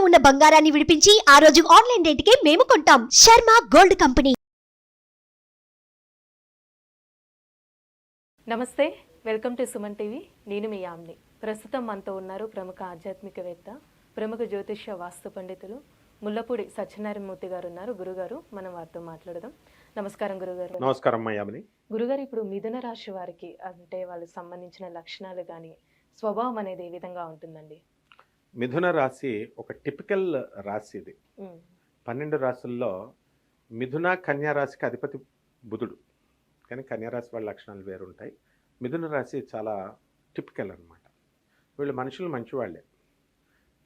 ఉన్న బంగారాన్ని విడిపించి ఆ రోజు ఆన్లైన్ రేటుకే మేము కొంటాం. Sharma gold company. నమస్తే, వెల్కమ్ టు సుమన్ టీవీ. నేను మీ యామ్ని. ప్రస్తుతం మనతో ఉన్నారు ప్రముఖ ఆధ్యాత్మికవేత్త, ప్రముఖ జ్యోతిష్య వాస్తు పండితులు ముల్లపూడి సత్యనారాయణమూర్తి గారు ఉన్నారు. గురుగారు, మనం వారితో మాట్లాడదాం. నమస్కారం గురుగారు. నమస్కారం యామిని. గురుగారు, ఇప్పుడు మిథున రాశి వారికి అంటే వాళ్ళకి సంబంధించిన లక్షణాలు కానీ స్వభావం అనేది ఏ విధంగా ఉంటుందండి? మిథున రాశి ఒక టిపికల్ రాశి. ఇది 12 రాశుల్లో మిథున కన్యా రాశికి అధిపతి బుధుడు, కానీ కన్యా రాశి వాళ్ళ లక్షణాలు వేరుంటాయి. మిథున రాశి చాలా టిపికల్ అనమాట. వీళ్ళు మనుషులు మంచివాళ్లే,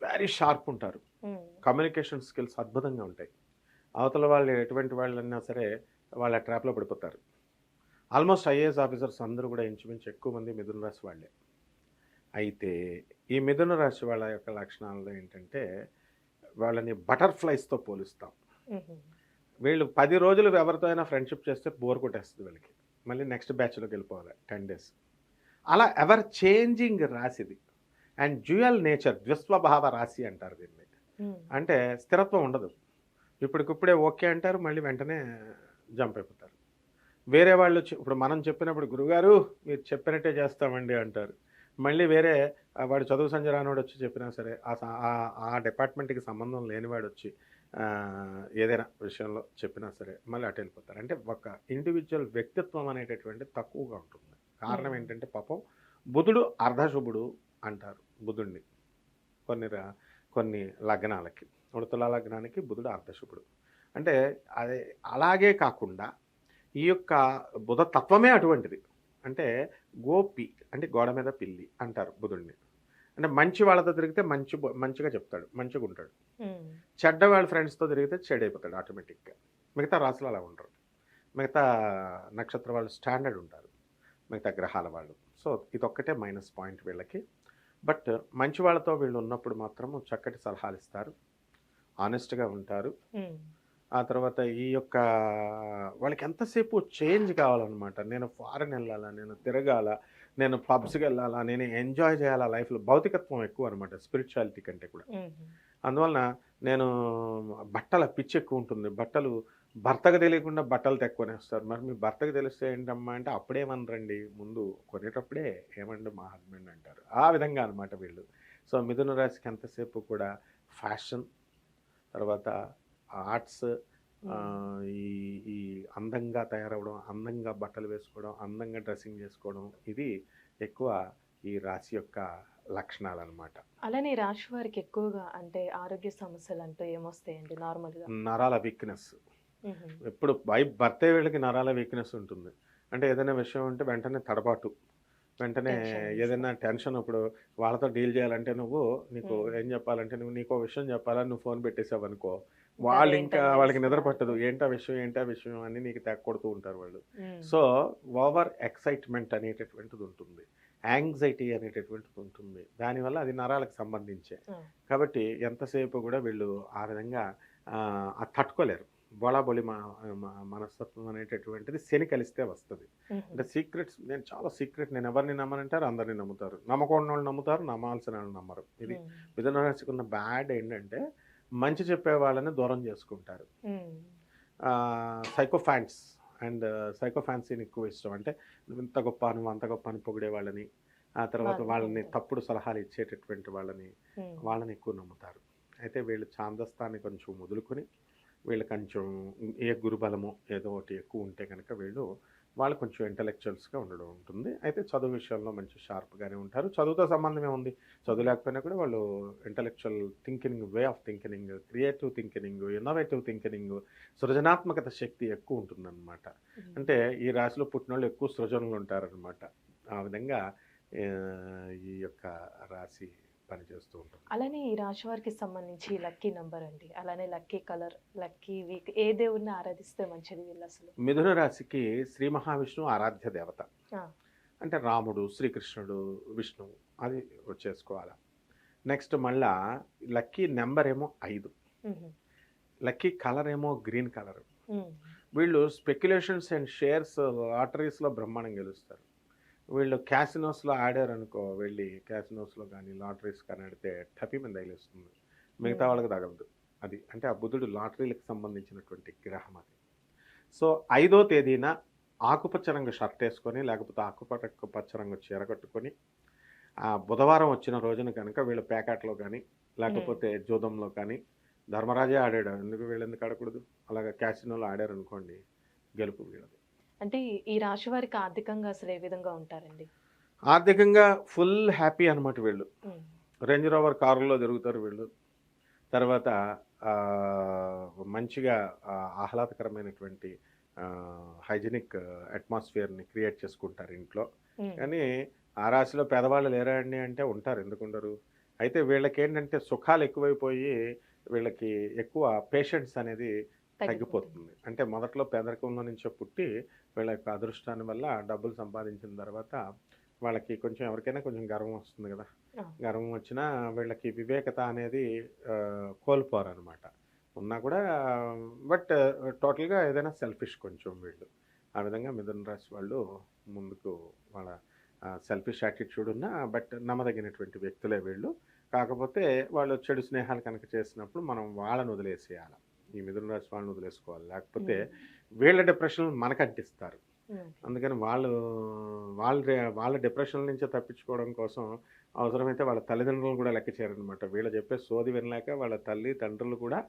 వెరీ షార్ప్ ఉంటారు, కమ్యూనికేషన్ స్కిల్స్ అద్భుతంగా ఉంటాయి. అవతల వాళ్ళు ఎటువంటి వాళ్ళన్నా సరే వాళ్ళ ట్రాప్లో పడిపోతారు. ఆల్మోస్ట్ ఐఏఎస్ ఆఫీసర్స్ అందరూ కూడా ఇంచుమించు ఎక్కువ మంది మిథున రాశి వాళ్ళే. అయితే ఈ మిథున రాశి వాళ్ళ యొక్క లక్షణాలు ఏంటంటే, వాళ్ళని బటర్ఫ్లైస్తో పోలుస్తాం. వీళ్ళు 10 రోజులు ఎవరితో అయినా ఫ్రెండ్షిప్ చేస్తే బోర్ కొట్టేస్తుంది వీళ్ళకి, మళ్ళీ నెక్స్ట్ బ్యాచ్లోకి వెళ్ళిపోవాలి 10 డేస్. అలా ఎవర్ చేంజింగ్ రాశిది. అండ్ డ్యూయల్ నేచర్, ద్విస్వభావ రాశి అంటారు దీన్ని. అంటే స్థిరత్వం ఉండదు. ఇప్పటికిప్పుడే ఓకే అంటారు, మళ్ళీ వెంటనే జంప్ అయిపోతారు. వేరే వాళ్ళు ఇప్పుడు మనం చెప్పినప్పుడు గురుగారు మీరు చెప్పినట్టే చేస్తామండి అంటారు. మళ్ళీ వేరే వాడు చదువు సంజరానోడు వచ్చి చెప్పినా సరే, ఆ డిపార్ట్మెంట్కి సంబంధం లేనివాడు వచ్చి ఏదైనా విషయంలో చెప్పినా సరే మళ్ళీ అటు వెళ్ళిపోతారు. అంటే ఒక ఇండివిజువల్ వ్యక్తిత్వం అనేటటువంటి తక్కువగా ఉంటుంది. కారణం ఏంటంటే పాపం బుధుడు అర్ధశుభుడు అంటారు బుధుడిని కొన్ని లగ్నాలకి. తులా లగ్నానికి బుధుడు అర్ధశుభుడు. అంటే అదే అలాగే కాకుండా ఈ యొక్క బుధ తత్వమే అటువంటిది. అంటే గోపి అంటే గోడ మీద పిల్లి అంటారు బుధుడిని. అంటే మంచి వాళ్ళతో తిరిగితే మంచిగా చెప్తాడు, మంచిగా ఉంటాడు. చెడ్డ వాళ్ళ ఫ్రెండ్స్తో తిరిగితే చెడైపోతాడు ఆటోమేటిక్గా. మిగతా రాశులు అలా ఉండరు. మిగతా నక్షత్ర వాళ్ళు స్టాండర్డ్ ఉంటారు, మిగతా గ్రహాల వాళ్ళు. సో ఇదొక్కటే మైనస్ పాయింట్ వీళ్ళకి. బట్ మంచి వాళ్ళతో వీళ్ళు ఉన్నప్పుడు మాత్రము చక్కటి సలహాలు ఇస్తారు, ఆనెస్ట్గా ఉంటారు. ఆ తర్వాత ఈ యొక్క వాళ్ళకి ఎంతసేపు చేంజ్ కావాలన్నమాట. నేను ఫారెన్ వెళ్ళాలా, నేను తిరగాల, నేను పబ్స్కి వెళ్ళాలా, నేను ఎంజాయ్ చేయాలా లైఫ్లో. భౌతికత్వం ఎక్కువ అనమాట స్పిరిచువాలిటీ కంటే కూడా. అందువలన నేను బట్టల పిచ్చి ఎక్కువ ఉంటుంది. బట్టలు భర్తకు తెలియకుండా బట్టలు తెక్కునేస్తారు. మరి మీ భర్తకు తెలిస్తే ఏంటమ్మా అంటే అప్పుడేమనరండి, ముందు కొనేటప్పుడే ఏమండి మా హస్బెండ్ అంటారు. ఆ విధంగా అనమాట వీళ్ళు. సో మిథున రాశికి ఎంతసేపు కూడా ఫ్యాషన్, తర్వాత ఆర్ట్స్, ఈ అందంగా తయారవడం, అందంగా బట్టలు వేసుకోవడం, అందంగా డ్రెస్సింగ్ చేసుకోవడం, ఇది ఎక్కువ ఈ రాశి యొక్క లక్షణాలు అనమాట. అలానే రాశి వారికి ఎక్కువగా అంటే ఆరోగ్య సమస్యలు అంటూ ఏమొస్తాయండి నార్మల్గా? నరాల వీక్నెస్. ఎప్పుడు బర్త్డే వీళ్ళకి నరాల వీక్నెస్ ఉంటుంది. అంటే ఏదైనా విషయం ఉంటే వెంటనే తడబాటు, వెంటనే ఏదైనా టెన్షన్. ఇప్పుడు వాళ్ళతో డీల్ చేయాలంటే నీకు ఏం చెప్పాలంటే నీకు విషయం చెప్పాలని నువ్వు ఫోన్ పెట్టేసావు అనుకో, వాళ్ళు ఇంకా వాళ్ళకి నిద్ర పట్టదు. ఏంటా విషయం అని నీకు కొడుతూ ఉంటారు వాళ్ళు. సో ఓవర్ ఎక్సైట్మెంట్ అనేటటువంటిది ఉంటుంది, యాంగ్జైటీ అనేటటువంటిది ఉంటుంది. దానివల్ల అది నరాలకు సంబంధించే. కాబట్టి ఎంతసేపు కూడా వీళ్ళు ఆ విధంగా తట్టుకోలేరు. బోళాబొలి మనస్తత్వం అనేటటువంటిది శని కలిస్తే వస్తుంది. అంటే సీక్రెట్స్, నేను చాలా సీక్రెట్, నేను ఎవరిని నమ్మనంటారు, అందరినీ నమ్ముతారు. నమ్మకూడని వాళ్ళు నమ్ముతారు, నమ్మాల్సిన వాళ్ళు నమ్మరు. ఇది మిథున రాశికి ఉన్న బ్యాడ్ ఏంటంటే మంచి చెప్పే వాళ్ళని దూరం చేసుకుంటారు. సైకోఫాన్స్ అండ్ సైకోఫాన్సీని ఎక్కువ ఇష్టం. అంటే నువ్వు ఇంత గొప్ప, నువ్వు అంత గొప్ప అని పొగిడే వాళ్ళని, ఆ తర్వాత వాళ్ళని తప్పుడు సలహాలు ఇచ్చేటటువంటి వాళ్ళని ఎక్కువ నమ్ముతారు. అయితే వీళ్ళు ఛాందస్తాన్ని కొంచెం వదులుకొని వీళ్ళు కొంచెం ఏ గురుబలము ఏదో ఒకటి ఎక్కువ ఉంటే కనుక వాళ్ళు కొంచెం ఇంటలెక్చువల్స్గా ఉండడం ఉంటుంది. అయితే చదువు విషయంలో మంచి షార్ప్గానే ఉంటారు. చదువుతో సంబంధమే ఉంది. చదువు లేకపోయినా కూడా వాళ్ళు intellectual thinking, way of thinking, creative thinking, innovative thinking, సృజనాత్మకత శక్తి ఎక్కువ ఉంటుందన్నమాట. అంటే ఈ రాశిలో పుట్టిన వాళ్ళు ఎక్కువ సృజనలు ఉంటారనమాట. ఆ విధంగా ఈ యొక్క రాశి పనిచేస్తూ ఉంటుంది. అలానే ఈ రాశి వారికి సంబంధించి లక్కీ నంబర్ అండి, అలానే లక్కీ కలర్, లక్కీ వీక్, ఏ దేవుడిని ఆరాధిస్తే మంచిది వీళ్ళు అసలు? మిథున రాశికి శ్రీ మహావిష్ణువు ఆరాధ్య దేవత. అంటే రాముడు, శ్రీకృష్ణుడు, విష్ణువు, అది చేసుకోవాలి. నెక్స్ట్ మళ్ళా లక్కీ నెంబర్ ఏమో 5, లక్కీ కలర్ ఏమో గ్రీన్ కలర్. వీళ్ళు స్పెక్యులేషన్స్ అండ్ షేర్స్, లాటరీస్లో బ్రహ్మాండం గెలుస్తారు. వీళ్ళు క్యాసినోస్లో ఆడారనుకో, వెళ్ళి క్యాసినోస్లో కానీ లాటరీస్ కానీ ఆడితే టపీ మీద తగిలిస్తుంది. మిగతా వాళ్ళకి తగలదు. అది అంటే ఆ బుధుడు లాటరీలకు సంబంధించినటువంటి గ్రహం అది. సో 5వ తేదీన ఆకుపచ్చ రంగు షర్ట్ వేసుకొని లేకపోతే ఆకుపచ్చ రంగు చీర కట్టుకొని ఆ బుధవారం వచ్చిన రోజున కనుక వీళ్ళు పేకాట్లో కానీ లేకపోతే జూదంలో కానీ ధర్మరాజే ఆడాడు ఎందుకు వీళ్ళు ఎందుకు ఆడకూడదు, అలాగా క్యాసినోలో ఆడారు అనుకోండి గెలుపు వీళ్ళది. అంటే ఈ రాశి వారికి ఆర్థికంగా అసలు ఏ విధంగా ఉంటారండి? ఆర్థికంగా ఫుల్ హ్యాపీ అనమాట వీళ్ళు. రేంజ్ రోవర్ కారులో తిరుగుతారు వీళ్ళు. తర్వాత మంచిగా ఆహ్లాదకరమైనటువంటి హైజీనిక్ అట్మాస్ఫియర్ని క్రియేట్ చేసుకుంటారు ఇంట్లో. కానీ ఆ రాశిలో పేదవాళ్ళు లేరా అండి అంటే ఉంటారు, ఎందుకు ఉండరు. అయితే వీళ్ళకి ఏంటంటే సుఖాలు ఎక్కువైపోయి వీళ్ళకి ఎక్కువ పేషెన్స్ అనేది తగ్గిపోతుంది. అంటే మొదట్లో పేదరికంలో నుంచే పుట్టి వీళ్ళ యొక్క అదృష్టాన్ని వల్ల డబ్బులు సంపాదించిన తర్వాత వాళ్ళకి కొంచెం ఎవరికైనా కొంచెం గర్వం వస్తుంది కదా. గర్వం వచ్చినా వీళ్ళకి వివేకత అనేది కోల్పోరు అనమాట. ఉన్నా కూడా బట్ టోటల్గా ఏదైనా సెల్ఫిష్ కొంచెం వీళ్ళు. ఆ విధంగా మిథున రాశి వాళ్ళు ముందుకు వాళ్ళ సెల్ఫిష్ యాటిట్యూడ్ ఉన్న బట్ నమ్మదగినటువంటి వ్యక్తులే వీళ్ళు. కాకపోతే వాళ్ళు చెడు స్నేహాలు కనుక చేసినప్పుడు మనం వాళ్ళని వదిలేసేయాలి, ఈ మిథున రాశి వాళ్ళని వదిలేసుకోవాలి. లేకపోతే వీళ్ళ డిప్రెషన్ మనకు అంటిస్తారు. అందుకని వాళ్ళ డిప్రెషన్ నుంచి తప్పించుకోవడం కోసం అవసరమైతే వాళ్ళ తల్లిదండ్రులు కూడా లెక్క చేయరనమాట. వీళ్ళు చెప్పే సోది వినలేక వాళ్ళ తల్లి తండ్రులు కూడా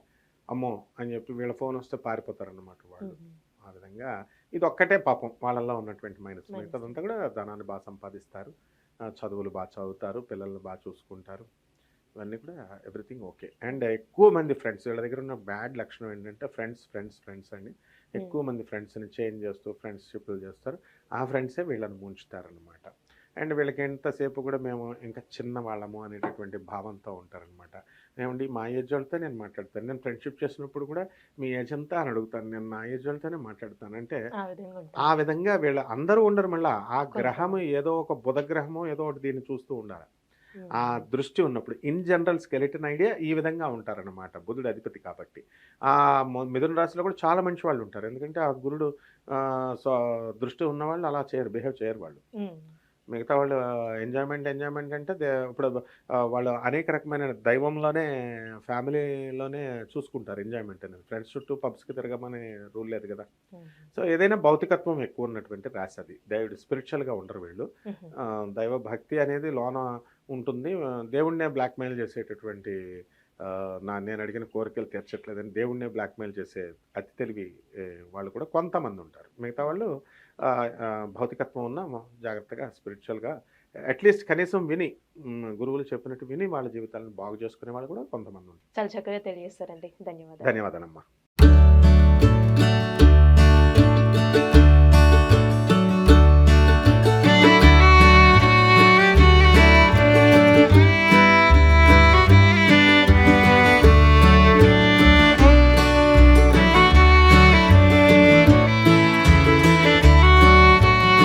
అమ్మో అని చెప్పి వీళ్ళ ఫోన్ వస్తే పారిపోతారనమాట వాళ్ళు. ఆ విధంగా ఇది ఒక్కటే పాపం వాళ్ళల్లో ఉన్నటువంటి మైనస్. మిగతాదంతా కూడా ధనాన్ని బాగా సంపాదిస్తారు, చదువులు బాగా చదువుతారు, పిల్లల్ని బాగా చూసుకుంటారు, ఇవన్నీ కూడా ఎవ్రీథింగ్ ఓకే. అండ్ ఎక్కువ మంది ఫ్రెండ్స్, వీళ్ళ దగ్గర ఉన్న బ్యాడ్ లక్షణం ఏంటంటే ఫ్రెండ్స్ అండి. ఎక్కువ మంది ఫ్రెండ్స్ని చేంజ్ చేస్తూ ఫ్రెండ్షిప్లు చేస్తారు. ఆ ఫ్రెండ్సే వీళ్ళని ముంచుతారనమాట. అండ్ వీళ్ళకి ఎంతసేపు కూడా మేము ఇంకా చిన్న వాళ్ళము అనేటటువంటి భావంతో ఉంటారనమాట. ఏమండి మా ఏజ్ వాళ్ళతో నేను మాట్లాడతాను, నేను ఫ్రెండ్షిప్ చేసినప్పుడు కూడా మీ ఏజ్ అంతా అని అడుగుతాను, నేను నా ఏజ్ వాళ్ళతోనే మాట్లాడతాను అంటే ఆ విధంగా వీళ్ళ అందరూ ఉండరు. మళ్ళీ ఆ గ్రహము ఏదో ఒక బుధ గ్రహమో ఏదో ఒకటి దీన్ని చూస్తూ ఉండాలి. ఆ దృష్టి ఉన్నప్పుడు ఇన్ జనరల్ స్కెలిటన్ ఐడియా ఈ విధంగా ఉంటారనమాట. బుధుడు అధిపతి కాబట్టి ఆ మిథున రాశిలో కూడా చాలా మంచి వాళ్ళు ఉంటారు. ఎందుకంటే ఆ గురుడు దృష్టి ఉన్న వాళ్ళు అలా చేయరు, బిహేవ్ చేయరు వాళ్ళు. మిగతా వాళ్ళు ఎంజాయ్మెంట్ అంటే ఇప్పుడు వాళ్ళు అనేక రకమైన దైవంలోనే ఫ్యామిలీలోనే చూసుకుంటారు ఎంజాయ్మెంట్ అనేది. ఫ్రెండ్స్ చుట్టూ పబ్స్కి తిరగమని రూల్ లేదు కదా. సో ఏదైనా భౌతికత్వం ఎక్కువ ఉన్నటువంటి రాశి అది. దేవుడు స్పిరిచువల్గా ఉండరు వీళ్ళు. దైవ భక్తి అనేది లోన ఉంటుంది. దేవుడినే బ్లాక్మెయిల్ చేసేటటువంటి నేను అడిగిన కోరికలు తీర్చట్లేదని దేవుడినే బ్లాక్మెయిల్ చేసే అతి తెలివి వాళ్ళు కూడా కొంతమంది ఉంటారు. మిగతా వాళ్ళు భౌతికత్వం ఉన్న జాగ్రత్తగా స్పిరిచువల్గా అట్లీస్ట్ కనీసం విని గురువులు చెప్పినట్టు విని వాళ్ళ జీవితాలను బాగు చేసుకునే వాళ్ళు కూడా కొంతమంది ఉంటారు. చాలా చక్కగా తెలియజేస్తారండి. ధన్యవాదాలు. ధన్యవాదాలమ్మా.